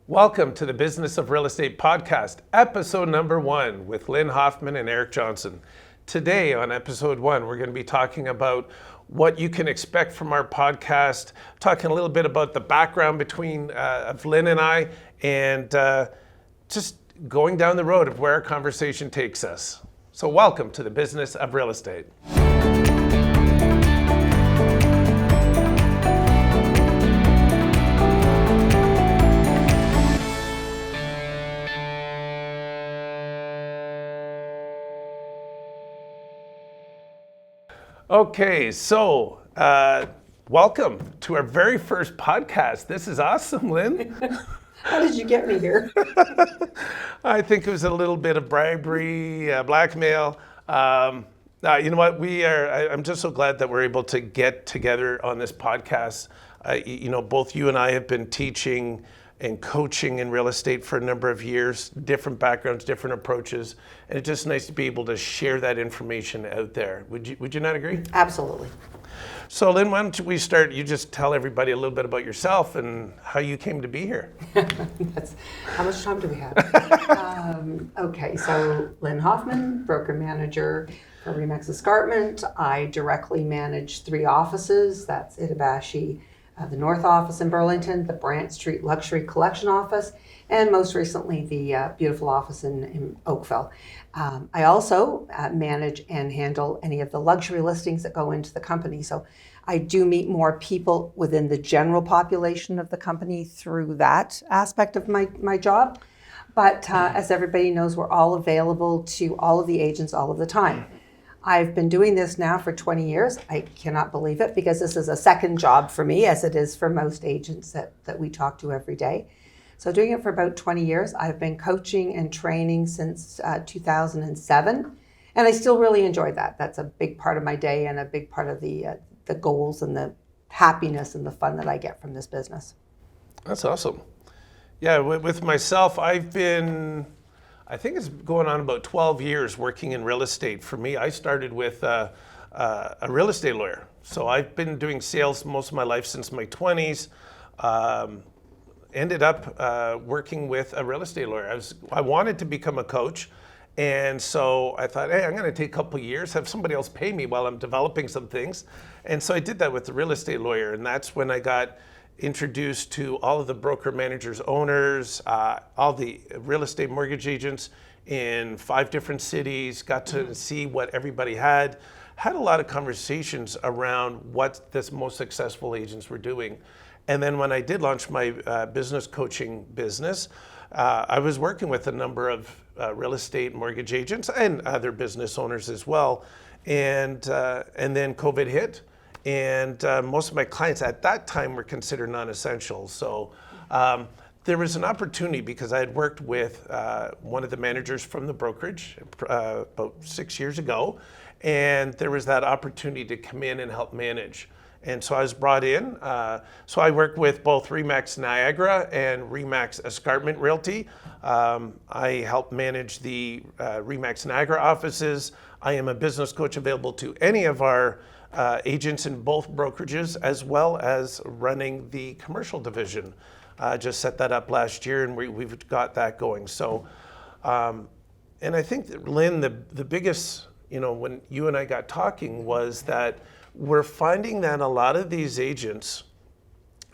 Welcome to the Business of Real Estate podcast, episode number 1 with Lynn, Hoffmann, and Eric Johnson. Today on episode 1, we're going to be talking about what you can expect from our podcast, talking a little bit about the background between of Lynn and I, and just going down the road of where our conversation takes us. So welcome to the Business of Real Estate. Okay, so welcome to our very first podcast. This is awesome, Lynn. How did you get me here? I think it was a little bit of bribery, blackmail. You know what? I'm just so glad that we're able to get together on this podcast. Both you and I have been teaching and coaching in real estate for a number of years, different backgrounds, different approaches, and it's just nice to be able to share that information out there. Would you not agree? Absolutely. So Lynn, why don't we start, you just tell everybody a little bit about yourself and how you came to be here. How much time do we have? Okay, so Lynn Hoffmann, broker manager for RE/MAX Escarpment. I directly manage 3 offices. That's Itabashi, the North Office in Burlington, the Brant Street Luxury Collection Office, and most recently the beautiful office in Oakville. I also manage and handle any of the luxury listings that go into the company. So I do meet more people within the general population of the company through that aspect of my job. But as everybody knows, we're all available to all of the agents all of the time. I've been doing this now for 20 years. I cannot believe it because this is a second job for me, as it is for most agents that we talk to every day. So doing it for about 20 years. I've been coaching and training since 2007, and I still really enjoy that. That's a big part of my day and a big part of the goals and the happiness and the fun that I get from this business. That's awesome. Yeah, with myself, I think it's going on about 12 years working in real estate. For me, I started with a real estate lawyer. So I've been doing sales most of my life since my 20s. Ended up working with a real estate lawyer. I wanted to become a coach. And so I thought, hey, I'm going to take a couple of years, have somebody else pay me while I'm developing some things. And so I did that with the real estate lawyer. And that's when I got introduced to all of the broker managers, owners, all the real estate mortgage agents in 5 different cities, got to see what everybody had a lot of conversations around what the most successful agents were doing. And then when I did launch my business coaching business, I was working with a number of real estate mortgage agents and other business owners as well. And then COVID hit. And most of my clients at that time were considered non-essential. So there was an opportunity because I had worked with one of the managers from the brokerage about 6 years ago. And there was that opportunity to come in and help manage. And so I was brought in. So I work with both RE/MAX Niagara and RE/MAX Escarpment Realty. I help manage the RE/MAX Niagara offices. I am a business coach available to any of our agents in both brokerages, as well as running the commercial division. Just set that up last year, and we've got that going. So, and I think that, Lynn, the biggest, when you and I got talking was that we're finding that a lot of these agents,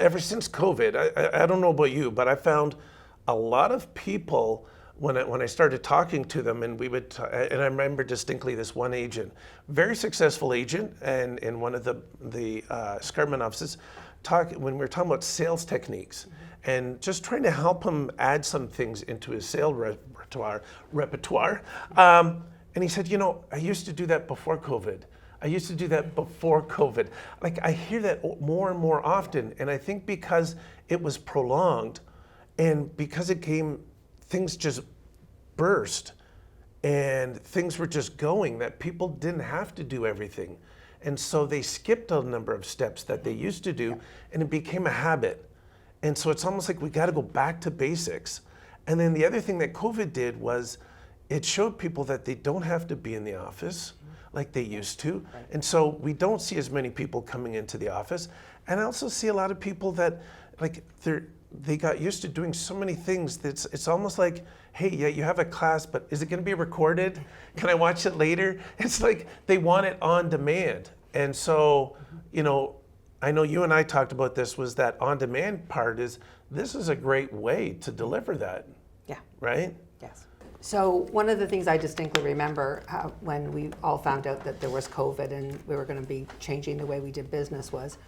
ever since COVID, I don't know about you, but I found a lot of people when I started talking to them, and and I remember distinctly this one agent, very successful agent, and in one of the Escarpment offices, when we were talking about sales techniques, and just trying to help him add some things into his sales repertoire. And he said, I used to do that before COVID. Like, I hear that more and more often, and I think because it was prolonged, and because things just burst, and things were just going, that people didn't have to do everything. And so they skipped a number of steps that they used to do, and it became a habit. And so it's almost like we got to go back to basics. And then the other thing that COVID did was it showed people that they don't have to be in the office like they used to. Right. And so we don't see as many people coming into the office. And I also see a lot of people that, like, they got used to doing so many things that it's almost like, hey, yeah, you have a class, but is it going to be recorded? Can I watch it later? It's like they want it on demand. And so, I know you and I talked about this, was that on demand part this is a great way to deliver that. Yeah. Right? Yes. So one of the things I distinctly remember when we all found out that there was COVID and we were going to be changing the way we did business was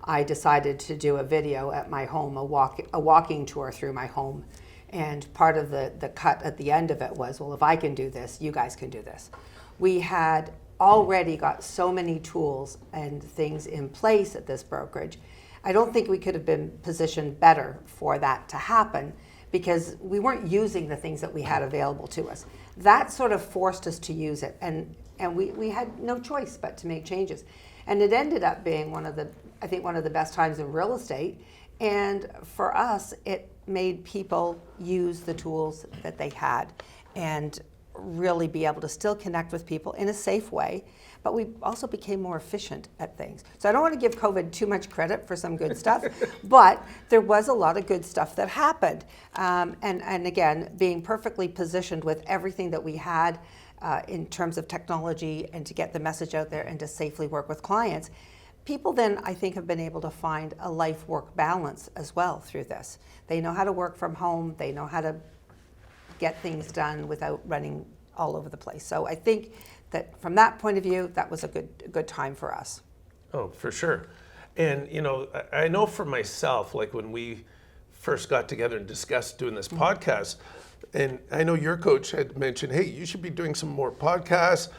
I decided to do a video at my home, a walking tour through my home. And part of the cut at the end of it was, well, if I can do this, you guys can do this. We had already got so many tools and things in place at this brokerage. I don't think we could have been positioned better for that to happen because we weren't using the things that we had available to us. That sort of forced us to use it, and we had no choice but to make changes. And it ended up being one of the best times in real estate. And for us, it made people use the tools that they had and really be able to still connect with people in a safe way, but we also became more efficient at things. So I don't want to give COVID too much credit for some good stuff, but there was a lot of good stuff that happened. And again, being perfectly positioned with everything that we had in terms of technology and to get the message out there and to safely work with clients, people then, I think, have been able to find a life-work balance as well through this. They know how to work from home. They know how to get things done without running all over the place. So I think that from that point of view, that was a good time for us. Oh, for sure. And, I know for myself, like when we first got together and discussed doing this podcast, and I know your coach had mentioned, hey, you should be doing some more podcasts.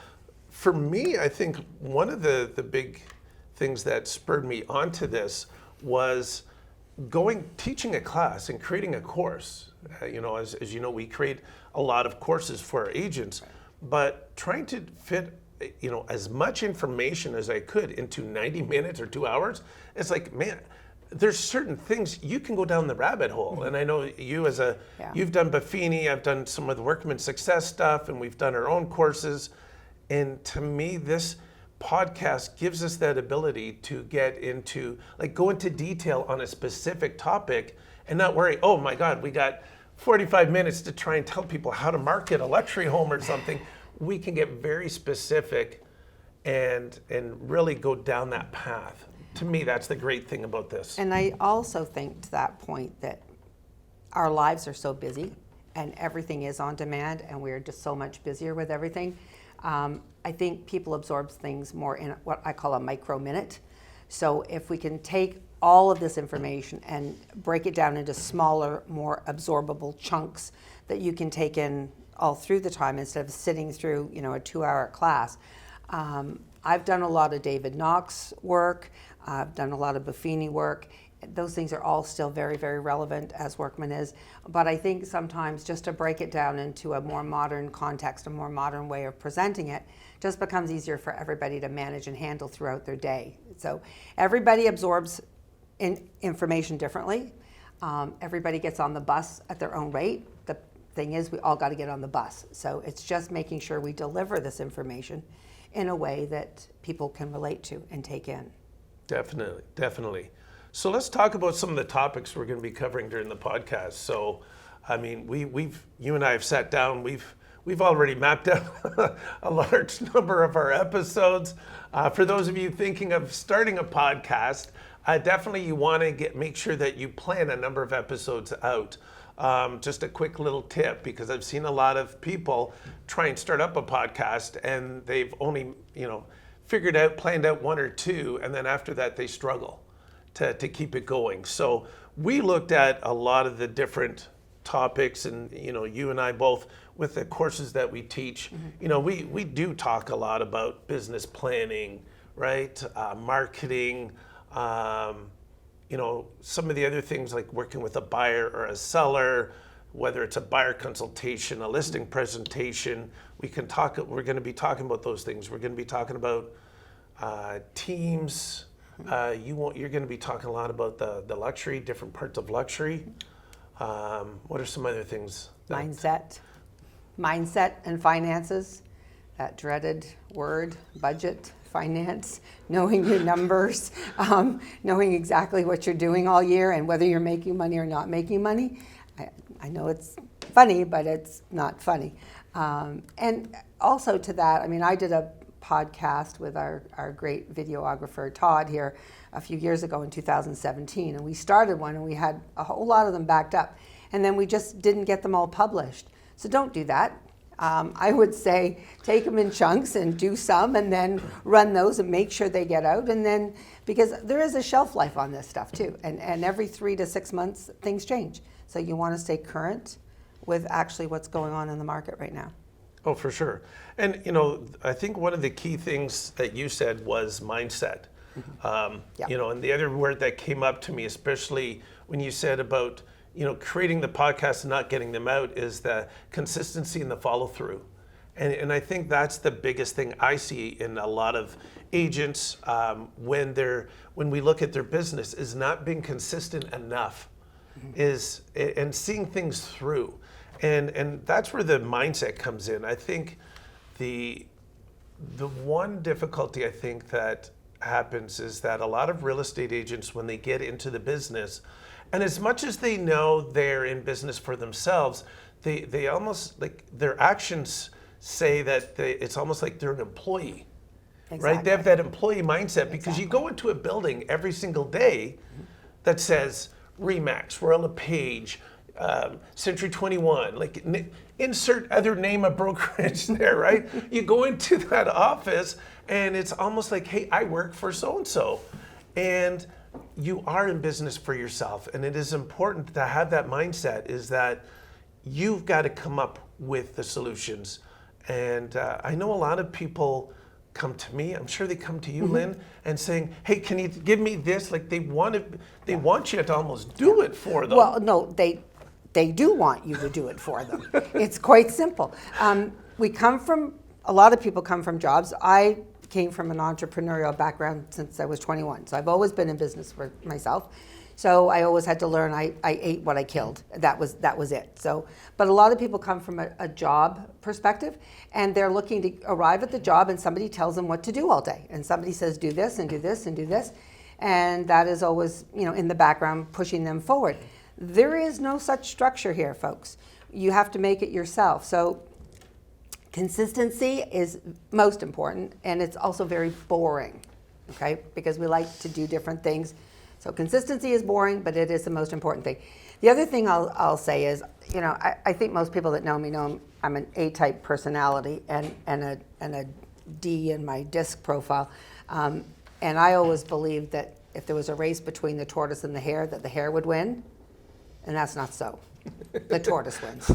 For me, I think one of the big things that spurred me onto this was teaching a class and creating a course. As you know, we create a lot of courses for our agents, but trying to fit, as much information as I could into 90 minutes or 2 hours, it's like, man, there's certain things you can go down the rabbit hole. And I know you you've done Buffini, I've done some of the Workman Success stuff, and we've done our own courses. And to me, this podcast gives us that ability to go into detail on a specific topic and not worry, oh my God, we got 45 minutes to try and tell people how to market a luxury home or something. We can get very specific and really go down that path. To me, that's the great thing about this. And I also think to that point that our lives are so busy and everything is on demand and we're just so much busier with everything. I think people absorb things more in what I call a micro minute. So if we can take all of this information and break it down into smaller, more absorbable chunks that you can take in all through the time instead of sitting through, a 2-hour class. I've done a lot of David Knox work. I've done a lot of Buffini work. Those things are all still very, very relevant as Workman is. But I think sometimes just to break it down into a more modern context, a more modern way of presenting it, just becomes easier for everybody to manage and handle throughout their day. So everybody absorbs information differently. Everybody gets on the bus at their own rate. The thing is, we all got to get on the bus. So it's just making sure we deliver this information in a way that people can relate to and take in. Definitely. So let's talk about some of the topics we're going to be covering during the podcast. So, I mean, you and I have sat down. We've already mapped out a large number of our episodes. For those of you thinking of starting a podcast, definitely you want to make sure that you plan a number of episodes out. Just a quick little tip, because I've seen a lot of people try and start up a podcast and they've only, planned out one or two, and then after that they struggle to keep it going. So we looked at a lot of the different topics, and you and I both, with the courses that we teach, we do talk a lot about business planning, right? Marketing, some of the other things like working with a buyer or a seller, whether it's a buyer consultation, a listing presentation. We're going to be talking about those things. We're going to be talking about teams. You're going to be talking a lot about the luxury, different parts of luxury. What are some other things? Mindset and finances, that dreaded word, budget, finance, knowing your numbers, knowing exactly what you're doing all year and whether you're making money or not making money. I know it's funny, but it's not funny. And also to that, I mean, I did a podcast with our great videographer, Todd, here a few years ago in 2017. And we started one and we had a whole lot of them backed up. And then we just didn't get them all published. So don't do that. I would say take them in chunks and do some and then run those and make sure they get out. And then, because there is a shelf life on this stuff too. And every 3 to 6 months, things change. So you want to stay current with actually what's going on in the market right now. Oh, for sure. And, I think one of the key things that you said was mindset. Yeah. And the other word that came up to me, especially when you said about, creating the podcast and not getting them out, is the consistency and the follow through. And I think that's the biggest thing I see in a lot of agents when we look at their business, is not being consistent enough, and seeing things through. And that's where the mindset comes in. I think the one difficulty I think that happens is that a lot of real estate agents, when they get into the business, and as much as they know they're in business for themselves, they almost, like, their actions say that it's almost like they're an employee. Exactly. Right? They have that employee mindset because you go into a building every single day that says Remax, Royal LePage, Century 21, like insert other name of brokerage there, right? You go into that office and it's almost like, hey, I work for so-and-so. And you are in business for yourself. And it is important to have that mindset, is that you've got to come up with the solutions. And I know a lot of people come to me, I'm sure they come to you, Lynn, and saying, hey, can you give me this? Like they want you to almost do it for them. Well, no, they do want you to do it for them. It's quite simple. A lot of people come from jobs. I came from an entrepreneurial background since I was 21. So I've always been in business for myself. So I always had to learn. I ate what I killed. That was it. So, but a lot of people come from a job perspective, and they're looking to arrive at the job, and somebody tells them what to do all day, and somebody says do this and do this and do this, and that is always, in the background pushing them forward. There is no such structure here, folks. You have to make it yourself. So consistency is most important, and it's also very boring, okay? Because we like to do different things. So consistency is boring, but it is the most important thing. The other thing I'll say is, I think most people that know me know I'm an A-type personality and a D in my disc profile. And I always believed that if there was a race between the tortoise and the hare, that the hare would win. And that's not so. The tortoise wins.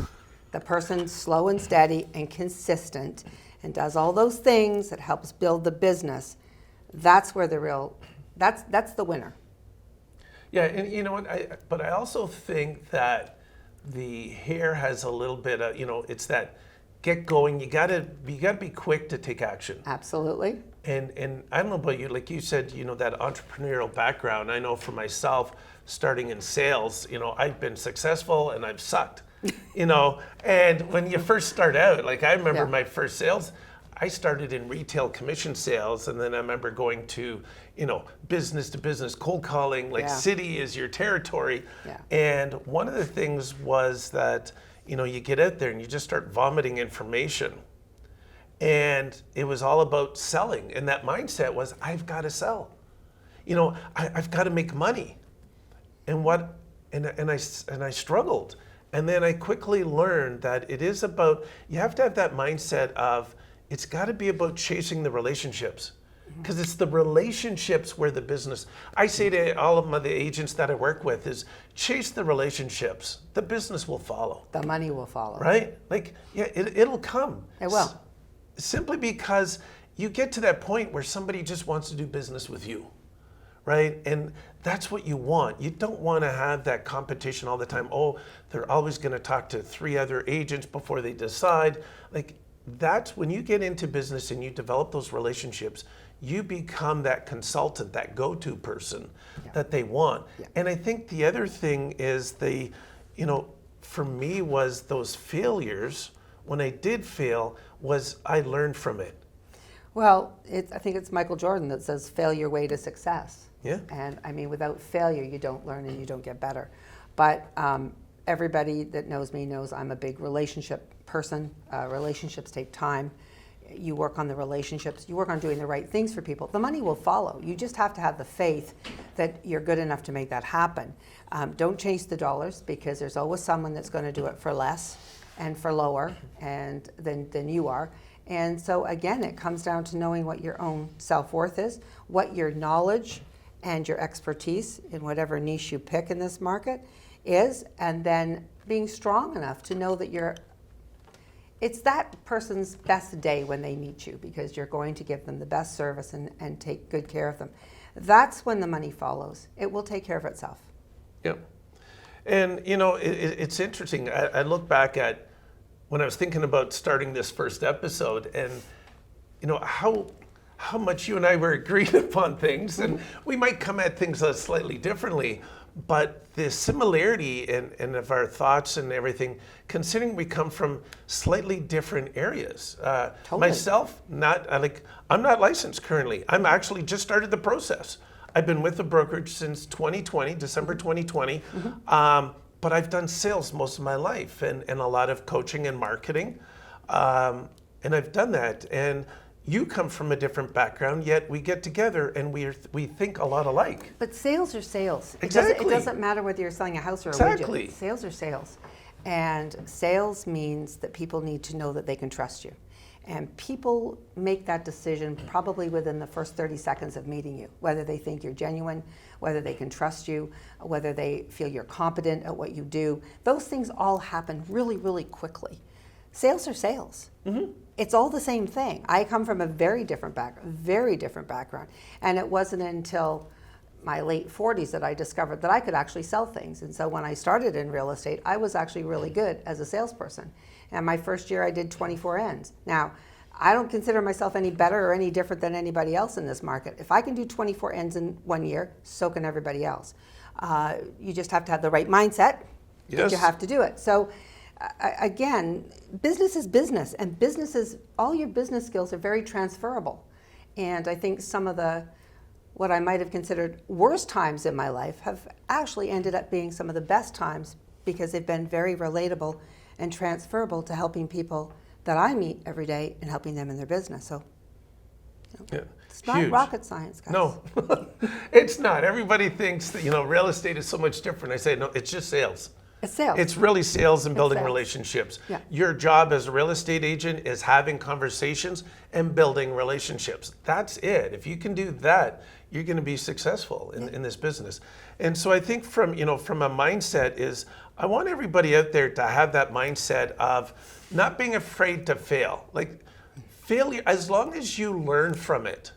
The person slow and steady and consistent and does all those things that helps build the business, that's where that's the winner. Yeah, and you know what? But I also think that the hare has a little bit of, it's that get going. You gotta be quick to take action. Absolutely. And I don't know about you, like you said, that entrepreneurial background. I know for myself, starting in sales, I've been successful and I've sucked, And when you first start out, like I remember my first sales, I started in retail commission sales, and then I remember going to, business to business, cold calling, like city is your territory. Yeah. And one of the things was that, you get out there and you just start vomiting information. And it was all about selling. And that mindset was, I've got to sell. I've got to make money. And I struggled. And then I quickly learned that it is about, you have to have that mindset of, it's got to be about chasing the relationships, because it's the relationships where the business, I say to all of the agents that I work with, is chase the relationships. The business will follow. The money will follow. Right? Like, it'll come. It will. Simply because you get to that point where somebody just wants to do business with you. Right? And that's what you want. You don't want to have that competition all the time. Oh, they're always going to talk to 3 other agents before they decide. Like, that's when you get into business and you develop those relationships, you become that consultant, that go-to person that they want. Yeah. And I think the other thing is for me was those failures, when I did fail, was I learned from it. Well, I think it's Michael Jordan that says, fail your way to success. Yeah. And I mean, without failure, you don't learn and you don't get better. But everybody that knows me knows I'm a big relationship person. Relationships take time. You work on the relationships. You work on doing the right things for people. The money will follow. You just have to have the faith that you're good enough to make that happen. Don't chase the dollars, because there's always someone that's going to do it for less and for lower and than you are. And so again, it comes down to knowing what your own self-worth is, what your knowledge and your expertise in whatever niche you pick in this market is, and then being strong enough to know that it's that person's best day when they meet you, because you're going to give them the best service and take good care of them. That's when the money follows. It will take care of itself. Yeah. And, it's interesting. I look back at when I was thinking about starting this first episode, and, how much you and I were agreed upon things, and we might come at things slightly differently, but the similarity in of our thoughts and everything, considering we come from slightly different areas. Totally. Myself, I'm not licensed currently. I'm actually just started the process. I've been with the brokerage since 2020, December 2020, but I've done sales most of my life and a lot of coaching and marketing, and I've done that. And you come from a different background, yet we get together and we think a lot alike. But sales are sales. Exactly. It doesn't matter whether you're selling a house or a Exactly. widget. Sales are sales. And sales means that people need to know that they can trust you. And people make that decision probably within the first 30 seconds of meeting you, whether they think you're genuine, whether they can trust you, whether they feel you're competent at what you do. Those things all happen really, really quickly. Sales are sales. Mm-hmm. It's all the same thing. I come from a very different background. And it wasn't until my late 40s that I discovered that I could actually sell things. And so when I started in real estate, I was actually really good as a salesperson. And my first year I did 24 ends. Now, I don't consider myself any better or any different than anybody else in this market. If I can do 24 ends in 1 year, so can everybody else. You just have to have the right mindset. Yes. That you have to do it. So again, business is business, and all your business skills are very transferable. And I think some of what I might have considered worst times in my life have actually ended up being some of the best times, because they've been very relatable and transferable to helping people that I meet every day and helping them in their business. So Yeah. it's not Huge. rocket science, guys. No, it's not. Everybody thinks that, real estate is so much different. I say, no, it's just sales. It's sales. It's really sales and building sales. relationships. Yeah. Your job as a real estate agent is having conversations and building relationships. That's it. If you can do that, you're going to be successful in this business. And so I think from a mindset is, I want everybody out there to have that mindset of not being afraid to fail. Like failure, as long as you learn from it.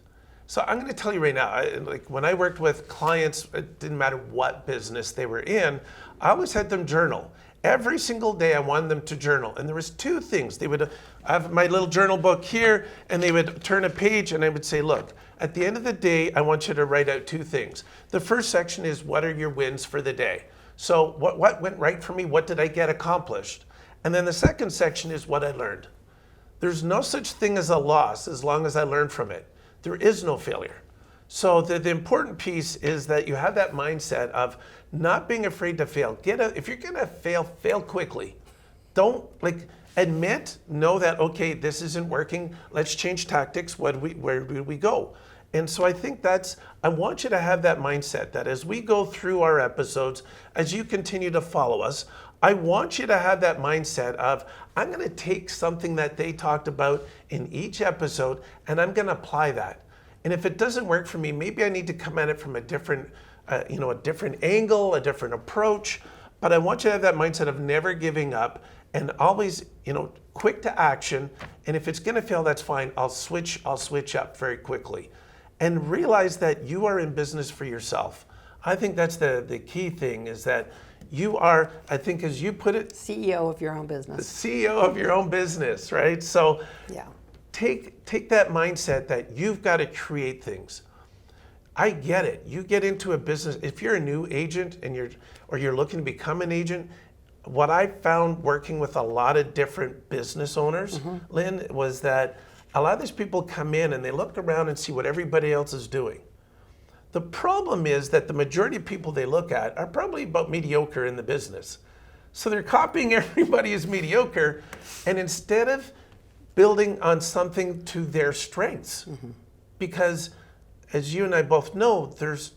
So I'm going to tell you right now, when I worked with clients, it didn't matter what business they were in, I always had them journal. Every single day I wanted them to journal. And there was two things. They would have my little journal book here, and they would turn a page, and I would say, look, at the end of the day, I want you to write out two things. The first section is, what are your wins for the day? So what went right for me? What did I get accomplished? And then the second section is what I learned. There's no such thing as a loss as long as I learn from it. There is no failure. So the important piece is that you have that mindset of not being afraid to fail. If you're gonna fail quickly. Don't know that, okay, this isn't working, let's change tactics, where do we go? And so I think I want you to have that mindset that as we go through our episodes, as you continue to follow us, I want you to have that mindset of, I'm going to take something that they talked about in each episode and I'm going to apply that. And if it doesn't work for me, maybe I need to come at it from a different angle, a different approach. But I want you to have that mindset of never giving up and always, quick to action. And if it's going to fail, that's fine. I'll switch up very quickly. And realize that you are in business for yourself. I think that's the key thing, is that you are, I think as you put it, CEO of your own business. the CEO of your own business, right? So Yeah. take that mindset that you've got to create things. I get it. You get into a business, if you're a new agent and you're looking to become an agent, what I found working with a lot of different business owners, Lynn, was that a lot of these people come in and they look around and see what everybody else is doing. The problem is that the majority of people they look at are probably about mediocre in the business. So they're copying everybody as mediocre, and instead of building on something to their strengths, because as you and I both know, there's,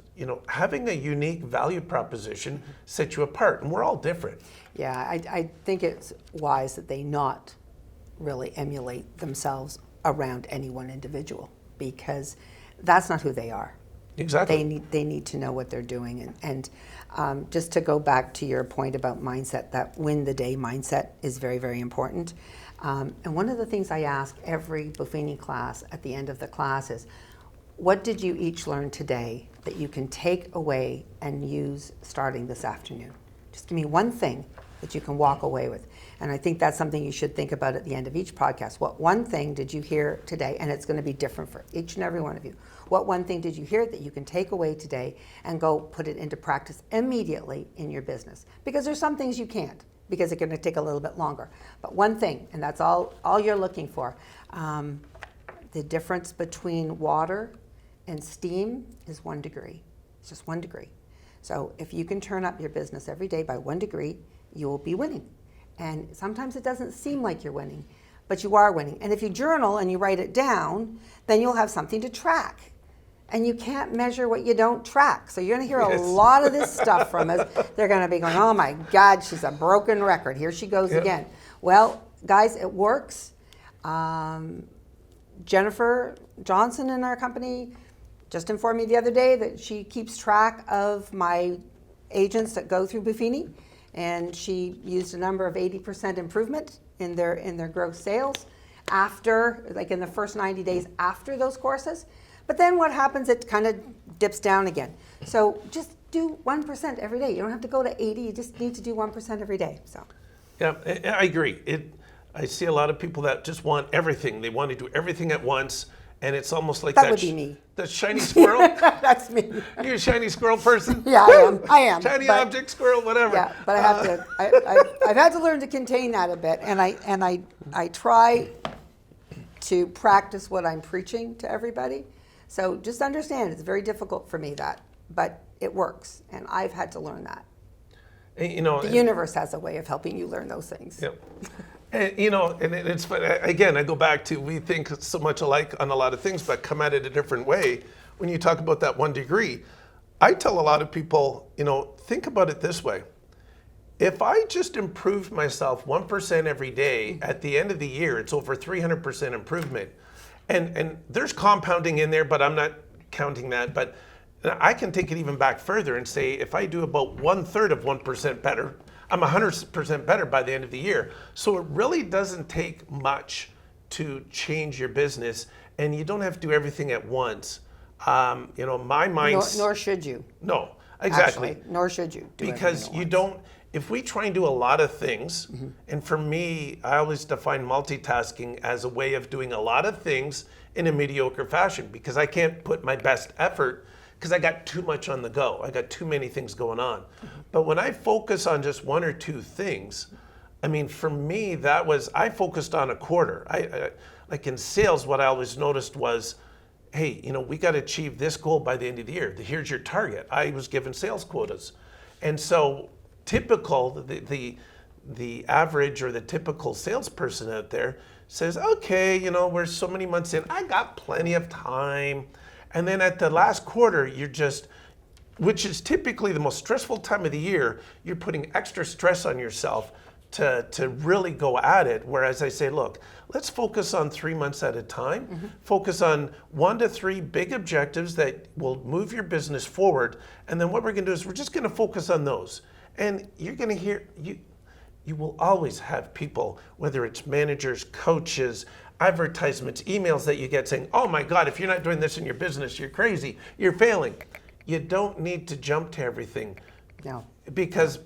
having a unique value proposition sets you apart, and we're all different. Yeah, I think it's wise that they not really emulate themselves around any one individual, because that's not who they are. Exactly. They need to know what they're doing. And just to go back to your point about mindset, that win the day mindset is very, very important. And one of the things I ask every Buffini class at the end of the class is, what did you each learn today that you can take away and use starting this afternoon? Just give me one thing that you can walk away with. And I think that's something you should think about at the end of each podcast. What one thing did you hear today? And it's going to be different for each and every one of you. What one thing did you hear that you can take away today and go put it into practice immediately in your business? Because there's some things you can't, because it's going to take a little bit longer. But one thing, and that's all you're looking for. The difference between water and steam is 1 degree. It's just 1 degree. So if you can turn up your business every day by 1 degree, you will be winning. And sometimes it doesn't seem like you're winning, but you are winning. And if you journal and you write it down, then you'll have something to track. And you can't measure what you don't track. So you're going to hear a lot of this stuff from us. They're going to be going, oh my God, she's a broken record. Here she goes again. Well, guys, it works. Jennifer Johnson in our company just informed me the other day that she keeps track of my agents that go through Buffini. And she used a number of 80% improvement in their gross sales after, like in the first 90 days after those courses. But then what happens, it kind of dips down again. So just do 1% every day. You don't have to go to 80, you just need to do 1% every day. So. Yeah, I agree. I see a lot of people that just want everything. They want to do everything at once, and it's almost like that would be me. The shiny squirrel. That's me. You're a shiny squirrel person? Yeah, I am. Shiny object squirrel, whatever. Yeah, but I have to. I've had to learn to contain that a bit, and I try to practice what I'm preaching to everybody. So just understand, it's very difficult for me but it works, and I've had to learn that. The universe has a way of helping you learn those things. Yep. And it's funny. Again, I go back to, we think so much alike on a lot of things, but come at it a different way. When you talk about that 1 degree, I tell a lot of people, think about it this way. If I just improved myself 1% every day, at the end of the year, it's over 300% improvement. And there's compounding in there, but I'm not counting that. But I can take it even back further and say, if I do about 1/3 of 1% better, I'm 100% better by the end of the year. So it really doesn't take much to change your business, and you don't have to do everything at once. My mind's... Nor should you. No, exactly. Actually, nor should you. Because you don't... If we try and do a lot of things, and for me, I always define multitasking as a way of doing a lot of things in a mediocre fashion, because I can't put my best effort because I got too much on the go. I got too many things going on. But when I focus on just 1 or 2 things, for me, I focused on a quarter. Like in sales, what I always noticed was, hey, we got to achieve this goal by the end of the year. Here's your target. I was given sales quotas. And so typical, the average or the typical salesperson out there says, okay, we're so many months in, I got plenty of time. And then at the last quarter, which is typically the most stressful time of the year, you're putting extra stress on yourself to really go at it. Whereas I say, look, let's focus on 3 months at a time. Focus on 1 to 3 big objectives that will move your business forward. And then what we're going to do is we're just going to focus on those. And you're going to hear, you will always have people, whether it's managers, coaches, advertisements, emails that you get saying, oh my God, if you're not doing this in your business, you're crazy, you're failing. You don't need to jump to everything. No. Because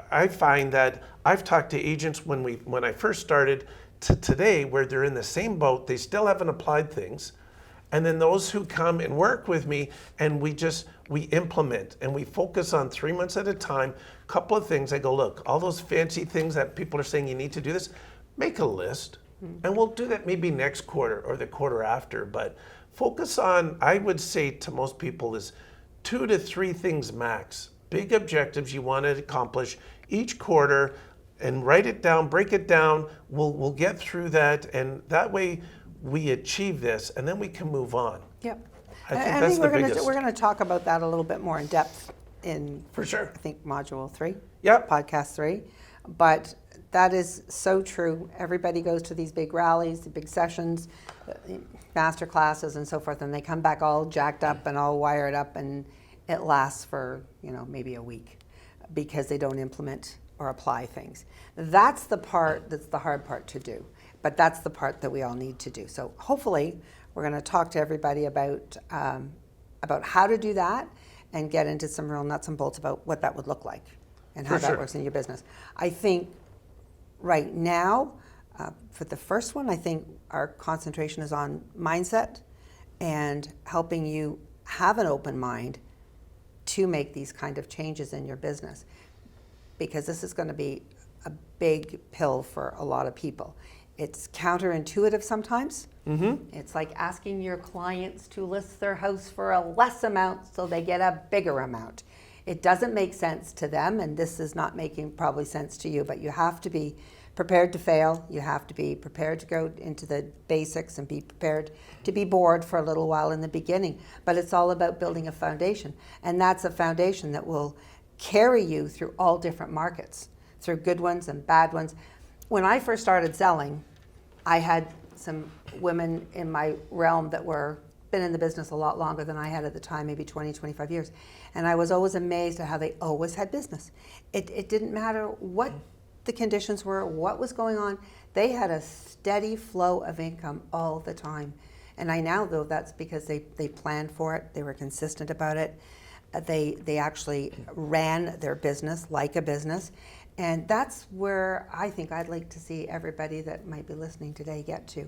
I find that I've talked to agents when I first started to today, where they're in the same boat, they still haven't applied things. And then those who come and work with me, and we implement and we focus on 3 months at a time, couple of things. I go, look, all those fancy things that people are saying you need to do this, make a list. And we'll do that maybe next quarter or the quarter after, but focus on, I would say to most people, is 2 to 3 things max. Big objectives you want to accomplish each quarter, and write it down, break it down. We'll get through that, and that way we achieve this, and then we can move on. Yep. I think I that's think the we're biggest. going to talk about that a little bit more in depth in, For sure. I think, module 3. Yep. Podcast 3. But that is so true. Everybody goes to these big rallies, the big sessions, master classes and so forth, and they come back all jacked up and all wired up, and it lasts for, maybe a week because they don't implement or apply things. That's the part that's the hard part to do, but that's the part that we all need to do. So hopefully we're going to talk to everybody about how to do that and get into some real nuts and bolts about what that would look like and how For that sure. works in your business. I think right now, for the first one, I think our concentration is on mindset and helping you have an open mind to make these kind of changes in your business, because this is going to be a big pill for a lot of people. It's counterintuitive sometimes. It's like asking your clients to list their house for a less amount so they get a bigger amount. It doesn't make sense to them, and this is not making probably sense to you, but you have to be prepared to fail. You have to be prepared to go into the basics and be prepared to be bored for a little while in the beginning. But it's all about building a foundation, and that's a foundation that will carry you through all different markets, through good ones and bad ones. When I first started selling, I had some women in my realm that were been in the business a lot longer than I had at the time, maybe 20, 25 years. And I was always amazed at how they always had business. It didn't matter what the conditions were, what was going on. They had a steady flow of income all the time. And I now know that's because they planned for it, they were consistent about it, they actually ran their business like a business. And that's where I think I'd like to see everybody that might be listening today get to,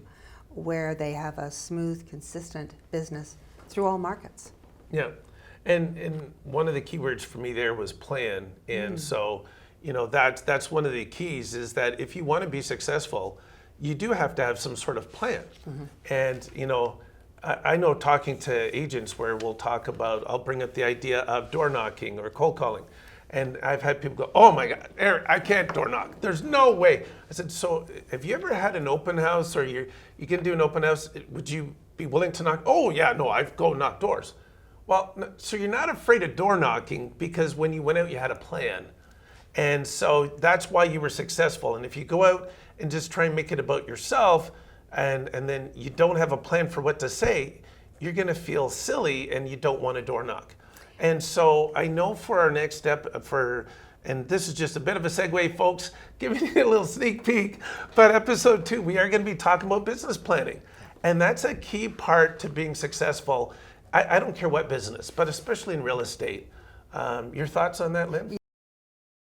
where they have a smooth, consistent business through all markets. Yeah, and one of the key words for me there was plan, and so that's one of the keys, is that if you want to be successful, you do have to have some sort of plan. And I know talking to agents where we'll talk about, I'll bring up the idea of door knocking or cold calling. And I've had people go, "Oh my God, Eric, I can't door knock. There's no way." I said, "So have you ever had an open house, or you can do an open house? Would you be willing to knock?" "Oh yeah, no, I go knock doors." Well, so you're not afraid of door knocking because when you went out, you had a plan. And so that's why you were successful. And if you go out and just try and make it about yourself, and then you don't have a plan for what to say, you're going to feel silly and you don't want to door knock. And so I know for our next step, and this is just a bit of a segue, folks, giving you a little sneak peek, but episode 2, we are going to be talking about business planning. And that's a key part to being successful. I don't care what business, but especially in real estate. Your thoughts on that, Lynn?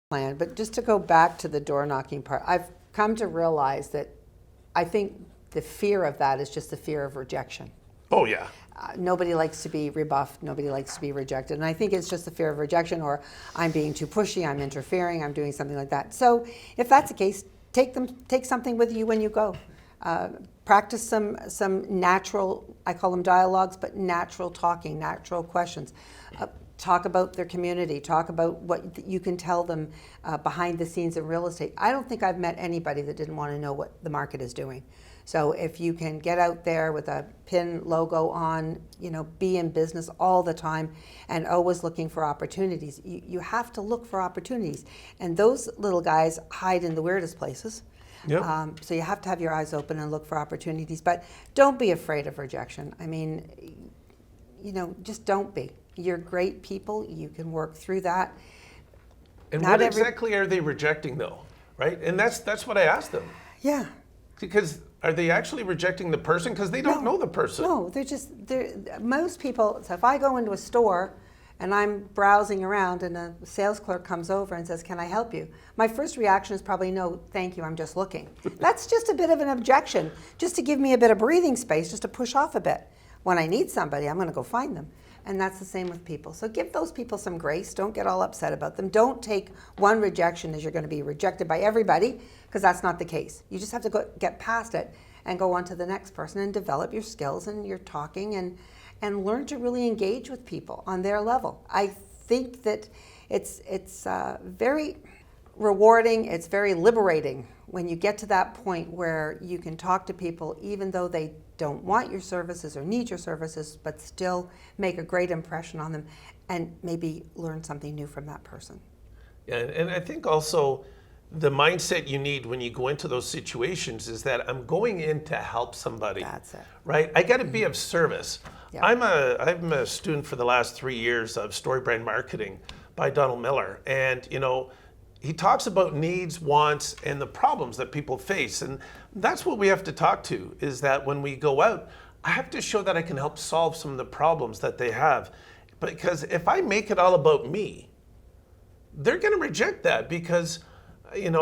Plan, but just to go back to the door knocking part, I've come to realize that I think the fear of that is just the fear of rejection. Oh, yeah. Nobody likes to be rebuffed. Nobody likes to be rejected. And I think it's just the fear of rejection, or I'm being too pushy, I'm interfering, I'm doing something like that. So if that's the case, take something with you when you go. Practice some natural, I call them dialogues, but natural talking, natural questions. Talk about their community. Talk about what you can tell them behind the scenes in real estate. I don't think I've met anybody that didn't want to know what the market is doing. So if you can get out there with a pin logo on, be in business all the time and always looking for opportunities. You have to look for opportunities. And those little guys hide in the weirdest places. Yep. So you have to have your eyes open and look for opportunities. But don't be afraid of rejection. I mean, just don't be. You're great people. You can work through that. And what exactly are they rejecting, though? Right? And that's what I asked them. Yeah. Because are they actually rejecting the person? Because they don't know the person. No, most people, so if I go into a store and I'm browsing around and a sales clerk comes over and says, "Can I help you?" My first reaction is probably, "No, thank you, I'm just looking." That's just a bit of an objection, just to give me a bit of breathing space, just to push off a bit. When I need somebody, I'm going to go find them. And that's the same with people. So give those people some grace. Don't get all upset about them. Don't take one rejection as you're going to be rejected by everybody, because that's not the case. You just have to get past it and go on to the next person and develop your skills and your talking and learn to really engage with people on their level. I think that it's very rewarding. It's very liberating when you get to that point where you can talk to people even though they don't want your services or need your services, but still make a great impression on them and maybe learn something new from that person. Yeah, and I think also the mindset you need when you go into those situations is that I'm going in to help somebody. That's it. Right? I got to be of service. Yeah. I'm a student for the last 3 years of story brand marketing by Donald Miller, and he talks about needs, wants, and the problems that people face. And that's what we have to talk to, is that when we go out, I have to show that I can help solve some of the problems that they have. Because if I make it all about me, they're going to reject that because, and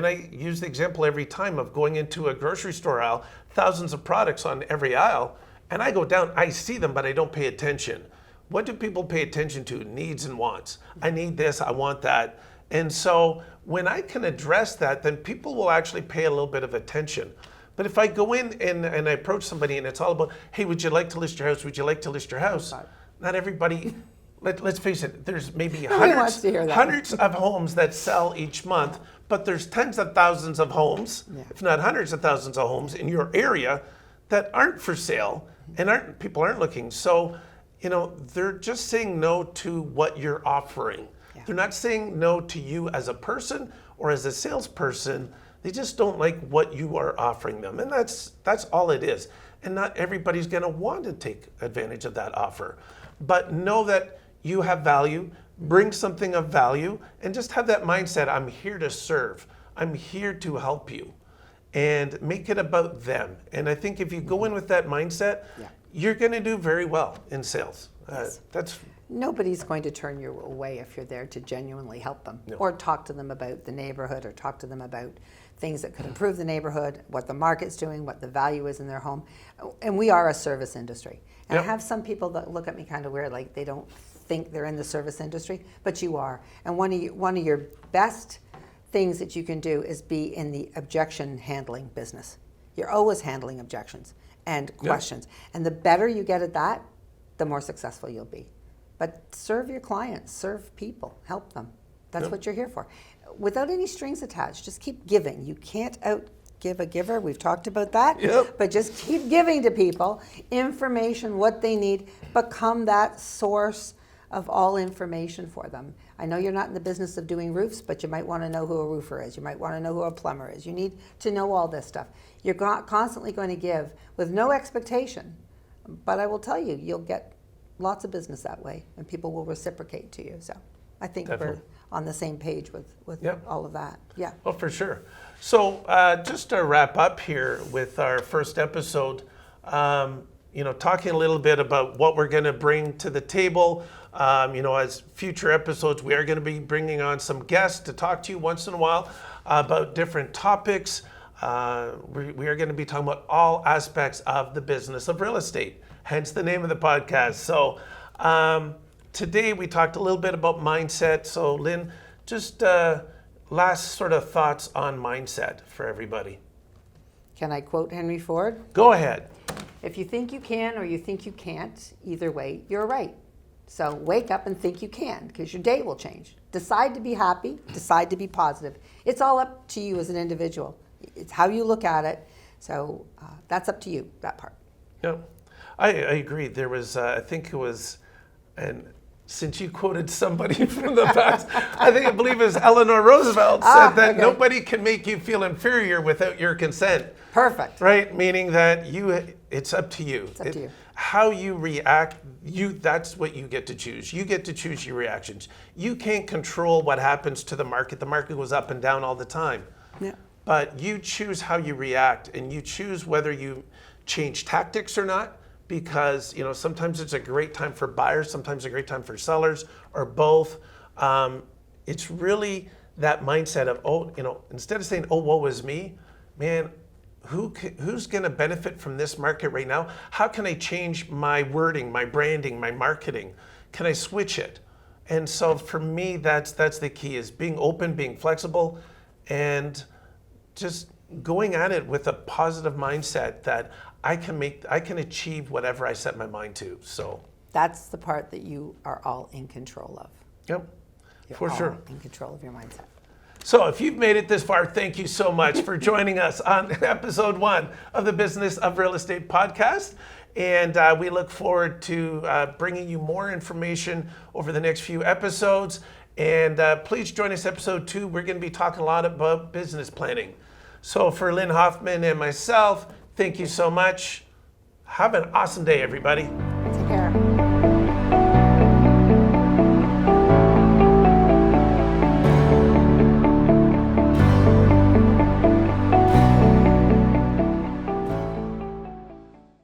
I use the example every time of going into a grocery store aisle, thousands of products on every aisle, and I go down, I see them, but I don't pay attention. What do people pay attention to? Needs and wants. I need this, I want that. And so when I can address that, then people will actually pay a little bit of attention. But if I go in and I approach somebody and it's all about, hey, would you like to list your house? Would you like to list your house? Not everybody, let's face it, there's maybe hundreds of homes that sell each month, but there's tens of thousands of homes, if not hundreds of thousands of homes in your area that aren't for sale and people aren't looking. So, they're just saying no to what you're offering. Yeah. They're not saying no to you as a person or as a salesperson. They just don't like what you are offering them. And that's all it is. And not everybody's going to want to take advantage of that offer. But know that you have value, bring something of value, and just have that mindset, I'm here to serve. I'm here to help you. And make it about them. And I think if you go in with that mindset, you're going to do very well in sales. Yes. Nobody's going to turn you away if you're there to genuinely help them or talk to them about the neighborhood or talk to them about things that could improve the neighborhood, what the market's doing, what the value is in their home. And we are a service industry. And I have some people that look at me kind of weird, like they don't think they're in the service industry, but you are. And one of your best things that you can do is be in the objection handling business. You're always handling objections and questions. And the better you get at that, the more successful you'll be. But serve your clients, serve people, help them. That's what you're here for. Without any strings attached, just keep giving. You can't outgive a giver. We've talked about that. But just keep giving to people information, what they need. Become that source of all information for them. I know you're not in the business of doing roofs, but you might want to know who a roofer is. You might want to know who a plumber is. You need to know all this stuff. You're constantly going to give with no expectation. But I will tell you, you'll get lots of business that way, and people will reciprocate to you. So I think we're on the same page with all of that. Yeah. Oh, for sure. So just to wrap up here with our first episode, talking a little bit about what we're going to bring to the table. As future episodes, we are going to be bringing on some guests to talk to you once in a while about different topics. We are going to be talking about all aspects of the business of real estate, hence the name of the podcast. So today we talked a little bit about mindset. So Lynn, just last sort of thoughts on mindset for everybody. Can I quote Henry Ford? Go ahead. If you think you can or you think you can't, either way, you're right. So wake up and think you can, because your day will change. Decide to be happy, decide to be positive. It's all up to you as an individual. It's how you look at it. So that's up to you, that part. Yeah, I agree. There was, I think it was, and since you quoted somebody from the past, I believe it was Eleanor Roosevelt said that nobody can make you feel inferior without your consent. Perfect. Right? Meaning that it's up to you. It's up to you. How you react, that's what you get to choose. You get to choose your reactions. You can't control what happens to the market. The market goes up and down all the time. Yeah. But you choose how you react, and you choose whether you change tactics or not, because sometimes it's a great time for buyers, sometimes a great time for sellers, or both. It's really that mindset of, instead of saying, oh, woe is me, man, who's going to benefit from this market right now? How can I change my wording, my branding, my marketing? Can I switch it? And so for me, that's the key, is being open, being flexible, and just going at it with a positive mindset that I can achieve whatever I set my mind to. So That's the part that you are all in control of. yep, You're for all sure. in control of your mindset. So if you've made it this far, thank you so much for joining us on episode 1 of the Business of Real Estate podcast. And we look forward to bringing you more information over the next few episodes. And please join us episode 2. We're going to be talking a lot about business planning. So for Lynn Hoffmann and myself, thank you so much. Have an awesome day, everybody.